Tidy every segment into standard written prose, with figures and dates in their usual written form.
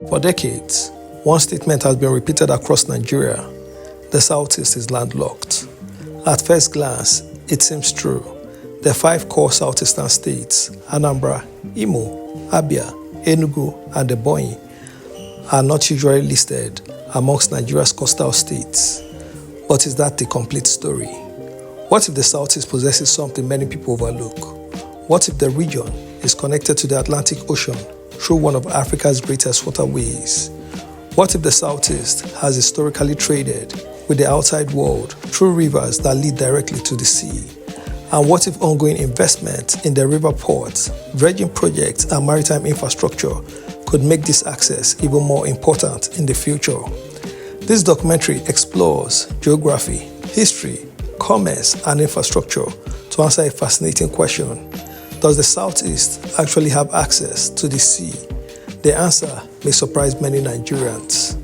For decades, one statement has been repeated across Nigeria: the Southeast is landlocked. At first glance, it seems true. The 5 core southeastern states, Anambra, Imo, Abia, Enugu, and Ebonyi, are not usually listed amongst Nigeria's coastal states. But is that the complete story? What if the Southeast possesses something many people overlook? What if the region is connected to the Atlantic Ocean through one of Africa's greatest waterways? What if the Southeast has historically traded with the outside world through rivers that lead directly to the sea? And what if ongoing investment in the river ports, dredging projects, and maritime infrastructure could make this access even more important in the future? This documentary explores geography, history, commerce, and infrastructure to answer a fascinating question. Does the Southeast actually have access to the sea? The answer may surprise many Nigerians.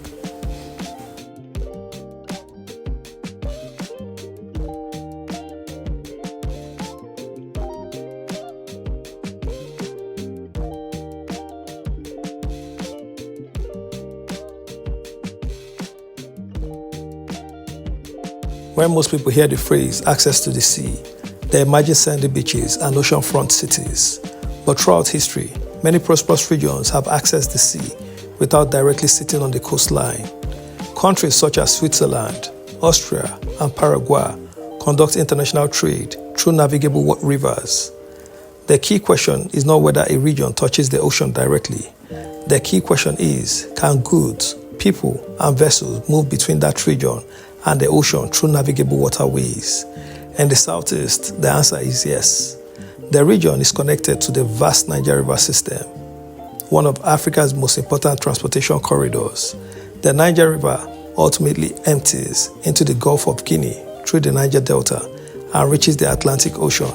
When most people hear the phrase access to the sea, they imagine sandy beaches and oceanfront cities. But throughout history, many prosperous regions have accessed the sea without directly sitting on the coastline. Countries such as Switzerland, Austria, and Paraguay conduct international trade through navigable rivers. The key question is not whether a region touches the ocean directly. The key question is, can goods, people, and vessels move between that region and the ocean through navigable waterways? In the Southeast, the answer is yes. The region is connected to the vast Niger River system, one of Africa's most important transportation corridors. The Niger River ultimately empties into the Gulf of Guinea through the Niger Delta and reaches the Atlantic Ocean.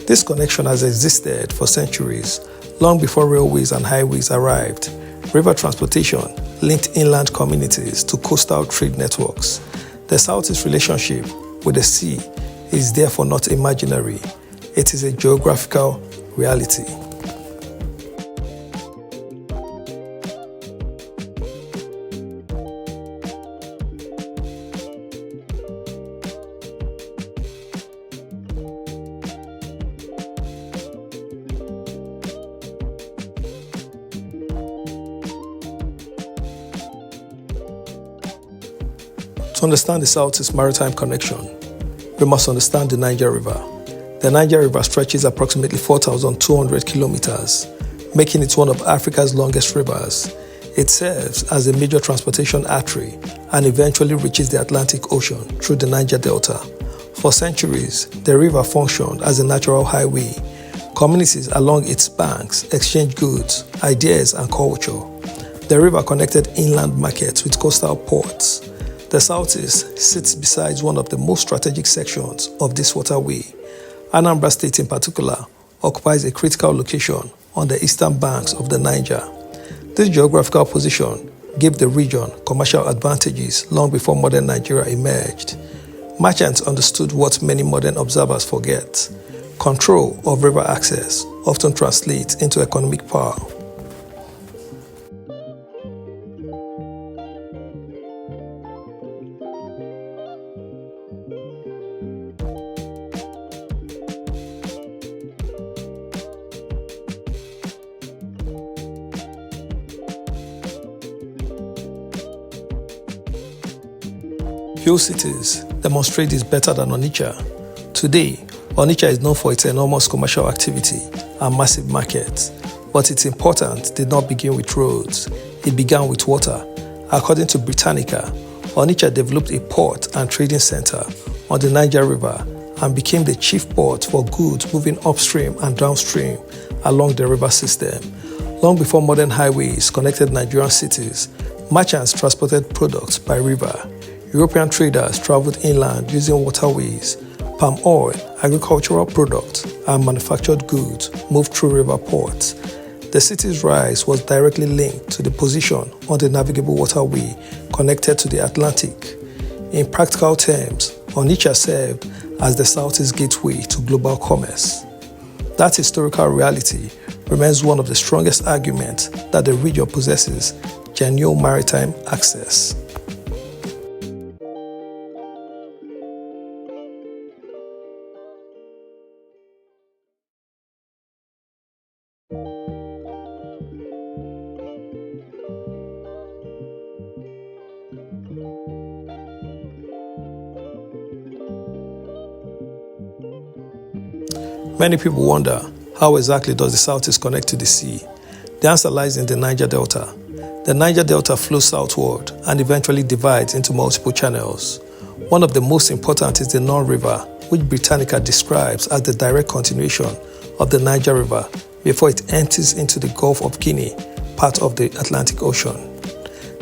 This connection has existed for centuries, long before railways and highways arrived. River transportation linked inland communities to coastal trade networks. The Southeast relationship with the sea is therefore not imaginary. It is a geographical reality. To understand the Southeast maritime connection, we must understand the Niger River. The Niger River stretches approximately 4,200 kilometers, making it one of Africa's longest rivers. It serves as a major transportation artery and eventually reaches the Atlantic Ocean through the Niger Delta. For centuries, the river functioned as a natural highway. Communities along its banks exchanged goods, ideas, and culture. The river connected inland markets with coastal ports. The Southeast sits beside one of the most strategic sections of this waterway. Anambra State in particular occupies a critical location on the eastern banks of the Niger. This geographical position gave the region commercial advantages long before modern Nigeria emerged. Merchants understood what many modern observers forget. Control of river access often translates into economic power. Few cities demonstrate this better than Onitsha. Today, Onitsha is known for its enormous commercial activity and massive markets, but its importance did not begin with roads. It began with water. According to Britannica, Onitsha developed a port and trading center on the Niger River and became the chief port for goods moving upstream and downstream along the river system. Long before modern highways connected Nigerian cities, merchants transported products by river. European traders traveled inland using waterways. Palm oil, agricultural products, and manufactured goods moved through river ports. The city's rise was directly linked to the position on the navigable waterway connected to the Atlantic. In practical terms, Onitsha served as the Southeast gateway to global commerce. That historical reality remains one of the strongest arguments that the region possesses genuine maritime access. Many people wonder, how exactly does the Southeast connect to the sea? The answer lies in the Niger Delta. The Niger Delta flows southward and eventually divides into multiple channels. One of the most important is the Niger River, which Britannica describes as the direct continuation of the Niger River before it enters into the Gulf of Guinea, part of the Atlantic Ocean.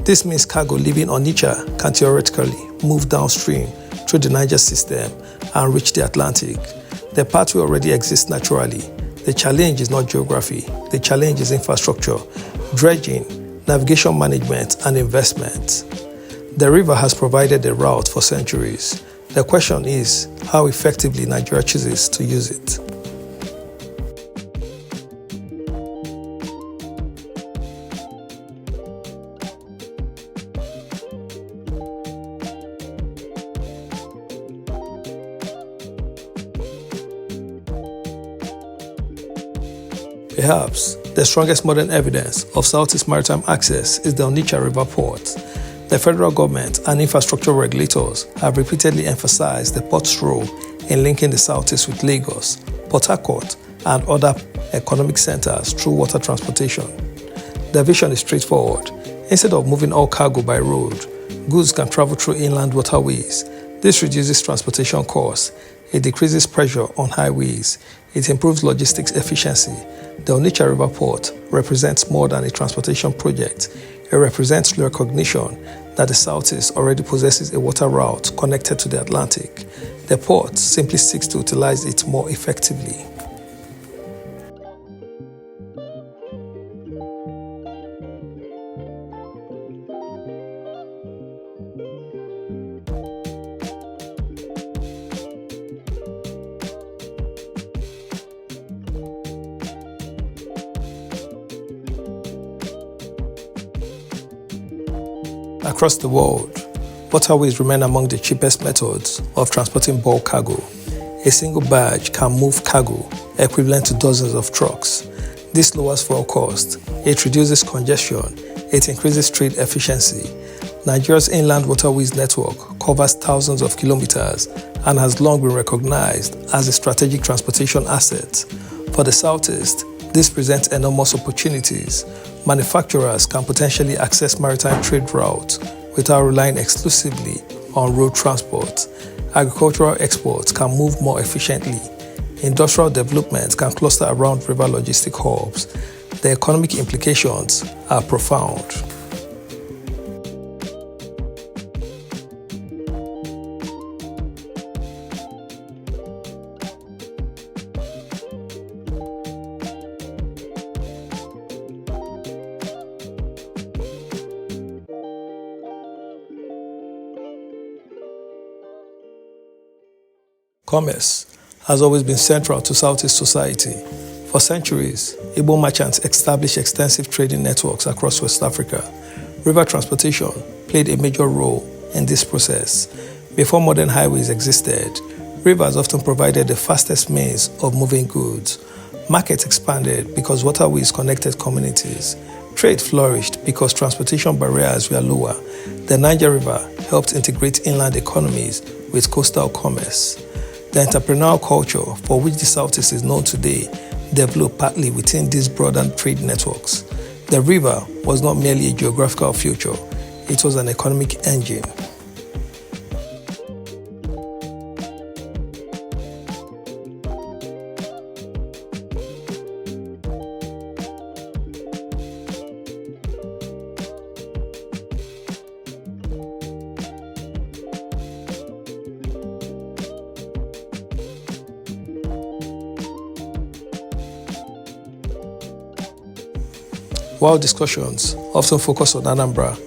This means cargo leaving Onitsha can theoretically move downstream through the Niger system and reach the Atlantic. The pathway already exists naturally. The challenge is not geography. The challenge is infrastructure, dredging, navigation management, and investment. The river has provided a route for centuries. The question is how effectively Nigeria chooses to use it. Perhaps the strongest modern evidence of Southeast maritime access is the Onitsha River Port. The federal government and infrastructure regulators have repeatedly emphasized the port's role in linking the Southeast with Lagos, Port Harcourt, and other economic centers through water transportation. The vision is straightforward. Instead of moving all cargo by road, goods can travel through inland waterways. This reduces transportation costs. It decreases pressure on highways. It improves logistics efficiency. The Onitsha River Port represents more than a transportation project. It represents the recognition that the Southeast already possesses a water route connected to the Atlantic. The port simply seeks to utilize it more effectively. Across the world, waterways remain among the cheapest methods of transporting bulk cargo. A single barge can move cargo equivalent to dozens of trucks. This lowers fuel cost, it reduces congestion, it increases trade efficiency. Nigeria's inland waterways network covers thousands of kilometers and has long been recognized as a strategic transportation asset. For the Southeast, this presents enormous opportunities. Manufacturers can potentially access maritime trade routes without relying exclusively on road transport. Agricultural exports can move more efficiently. Industrial development can cluster around river logistic hubs. The economic implications are profound. Commerce has always been central to Southeast society. For centuries, Igbo merchants established extensive trading networks across West Africa. River transportation played a major role in this process. Before modern highways existed, rivers often provided the fastest means of moving goods. Markets expanded because waterways connected communities. Trade flourished because transportation barriers were lower. The Niger River helped integrate inland economies with coastal commerce. The entrepreneurial culture for which the Southeast is known today developed partly within these broader trade networks. The river was not merely a geographical feature, it was an economic engine. While discussions often focus on Anambra,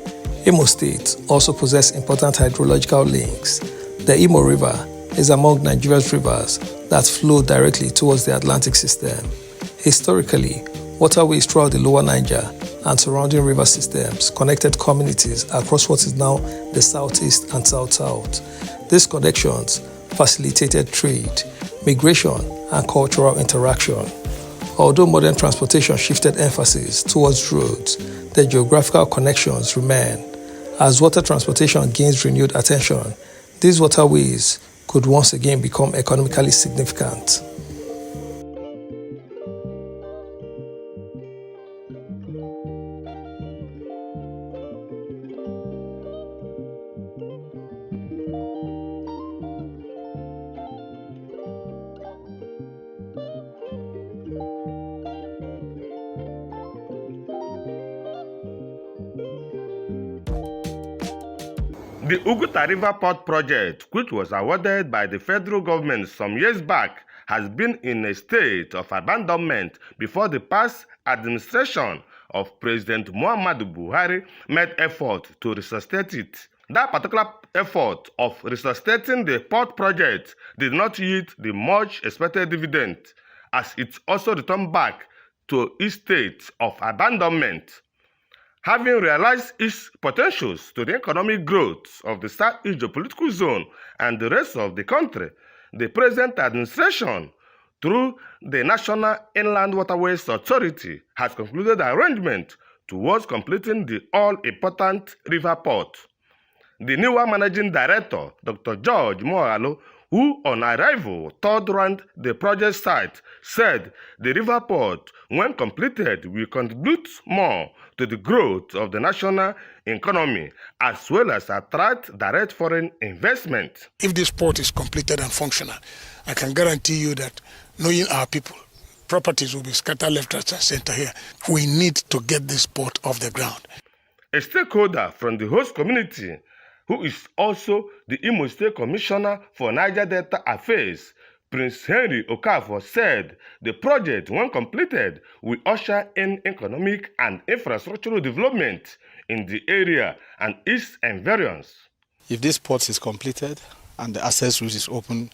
Imo State also possesses important hydrological links. The Imo River is among Nigeria's rivers that flow directly towards the Atlantic system. Historically, waterways throughout the lower Niger and surrounding river systems connected communities across what is now the Southeast and South-South. These connections facilitated trade, migration, and cultural interaction. Although modern transportation shifted emphasis towards roads, the geographical connections remain. As water transportation gains renewed attention, these waterways could once again become economically significant. The Onitsha River Port project, which was awarded by the federal government some years back, has been in a state of abandonment before the past administration of President Muhammadu Buhari made effort to resuscitate it. That particular effort of resuscitating the port project did not yield the much expected dividend, as it also returned back to its state of abandonment. Having realized its potentials to the economic growth of the Southeast geopolitical zone and the rest of the country, the present administration, through the National Inland Waterways Authority, has concluded arrangement towards completing the all-important river port. The newer managing director, Dr. George Moalo, who on arrival toured around the project site, said the river port, when completed, will contribute more to the growth of the national economy as well as attract direct foreign investment. If this port is completed and functional, I can guarantee you that, knowing our people, properties will be scattered left, right, and center here. We need to get this port off the ground. A stakeholder from the host community, who is also the Imo State Commissioner for Niger Delta Affairs, Prince Henry Okafor, said the project, when completed, will usher in economic and infrastructural development in the area and its environs. If this port is completed and the access route is open,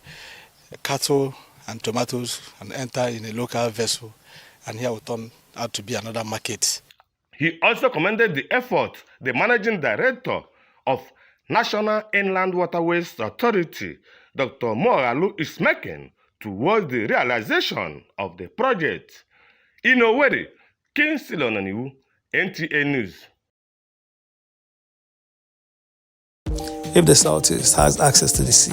cattle and tomatoes can enter in a local vessel, and here will turn out to be another market. He also commended the effort the managing director of National Inland Waterways Authority, Dr. Moalu, is making towards the realization of the project. In Owerri, Kingsley Onaniwu, NTA News. If the Southeast has access to the sea,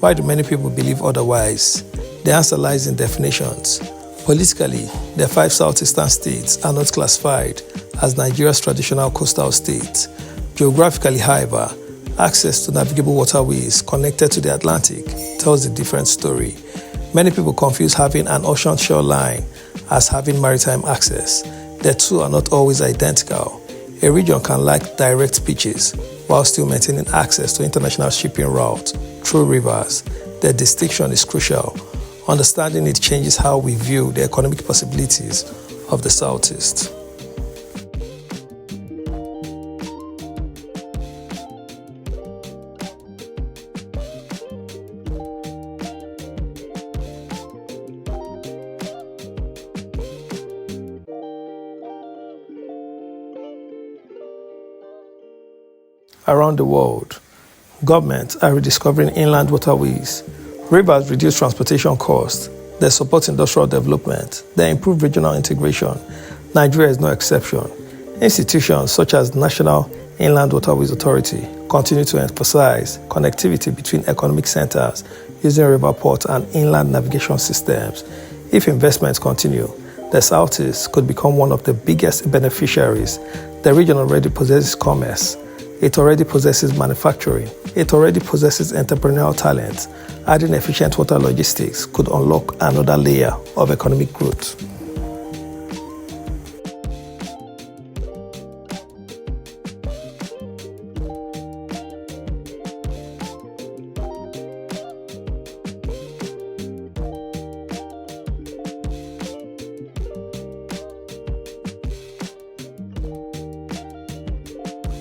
why do many people believe otherwise? The answer lies in definitions. Politically, the 5 southeastern states are not classified as Nigeria's traditional coastal states. Geographically, however, access to navigable waterways connected to the Atlantic tells a different story. Many people confuse having an ocean shoreline as having maritime access. The two are not always identical. A region can lack direct beaches while still maintaining access to international shipping routes through rivers. The distinction is crucial. Understanding it changes how we view the economic possibilities of the Southeast. Around the world, governments are rediscovering inland waterways. Rivers reduce transportation costs, they support industrial development, they improve regional integration. Nigeria is no exception. Institutions such as National Inland Waterways Authority continue to emphasize connectivity between economic centers using river ports and inland navigation systems. If investments continue, the Southeast could become one of the biggest beneficiaries. The region already possesses commerce. It already possesses manufacturing. It already possesses entrepreneurial talent. Adding efficient water logistics could unlock another layer of economic growth.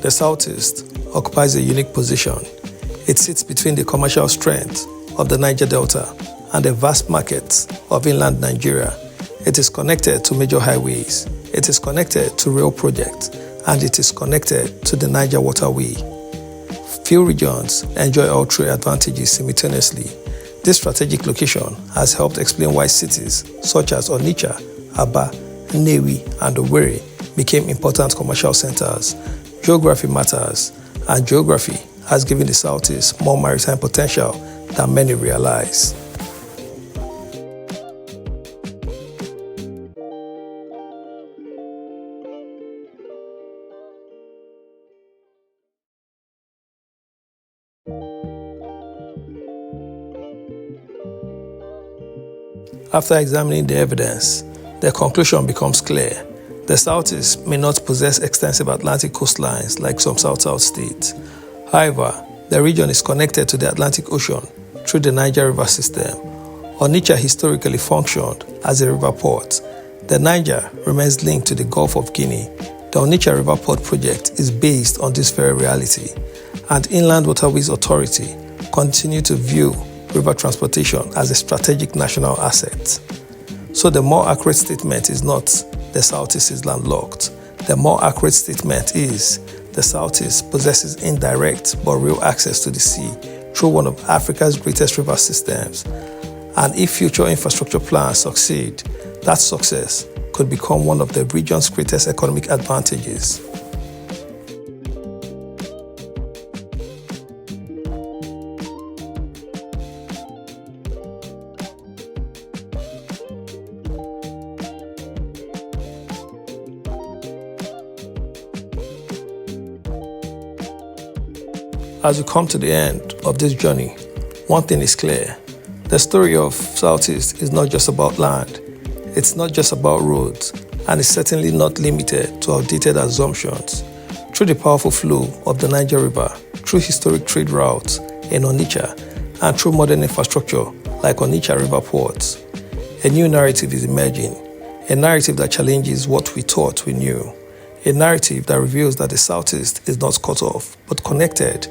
The Southeast occupies a unique position. It sits between the commercial strength of the Niger Delta and the vast markets of inland Nigeria. It is connected to major highways. It is connected to rail projects, and it is connected to the Niger waterway. Few regions enjoy all three advantages simultaneously. This strategic location has helped explain why cities such as Onitsha, Aba, Nnewi, and Owerri became important commercial centers. Geography matters, and geography has given the Southeast more maritime potential than many realize. After examining the evidence, the conclusion becomes clear. The Southeast may not possess extensive Atlantic coastlines like some South-South states. However, the region is connected to the Atlantic Ocean through the Niger River system. Onitsha historically functioned as a river port. The Niger remains linked to the Gulf of Guinea. The Onitsha River Port project is based on this very reality, and Inland Waterways Authority continue to view river transportation as a strategic national asset. So the more accurate statement is not the Southeast is landlocked. The more accurate statement is the Southeast possesses indirect but real access to the sea through one of Africa's greatest river systems. And if future infrastructure plans succeed, that success could become one of the region's greatest economic advantages. As we come to the end of this journey, one thing is clear. The story of Southeast is not just about land. It's not just about roads, and it's certainly not limited to outdated assumptions. Through the powerful flow of the Niger River, through historic trade routes in Onitsha, and through modern infrastructure like Onitsha River Port, a new narrative is emerging, a narrative that challenges what we thought we knew, a narrative that reveals that the Southeast is not cut off, but connected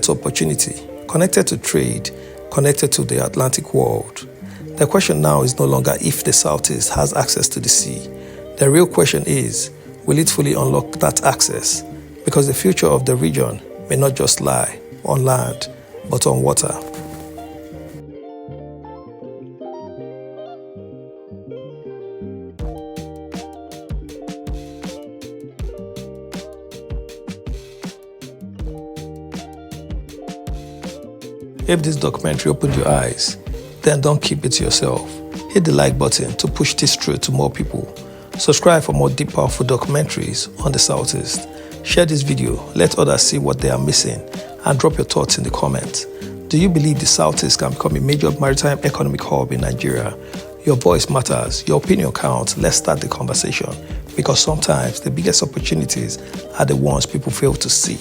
to opportunity, connected to trade, connected to the Atlantic world. The question now is no longer if the Southeast has access to the sea. The real question is, will it fully unlock that access? Because the future of the region may not just lie on land, but on water. If this documentary opened your eyes, then don't keep it to yourself. Hit the like button to push this through to more people. Subscribe for more deep, powerful documentaries on the Southeast. Share this video, let others see what they are missing, and drop your thoughts in the comments. Do you believe the Southeast can become a major maritime economic hub in Nigeria? Your voice matters, your opinion counts. Let's start the conversation, because sometimes the biggest opportunities are the ones people fail to see.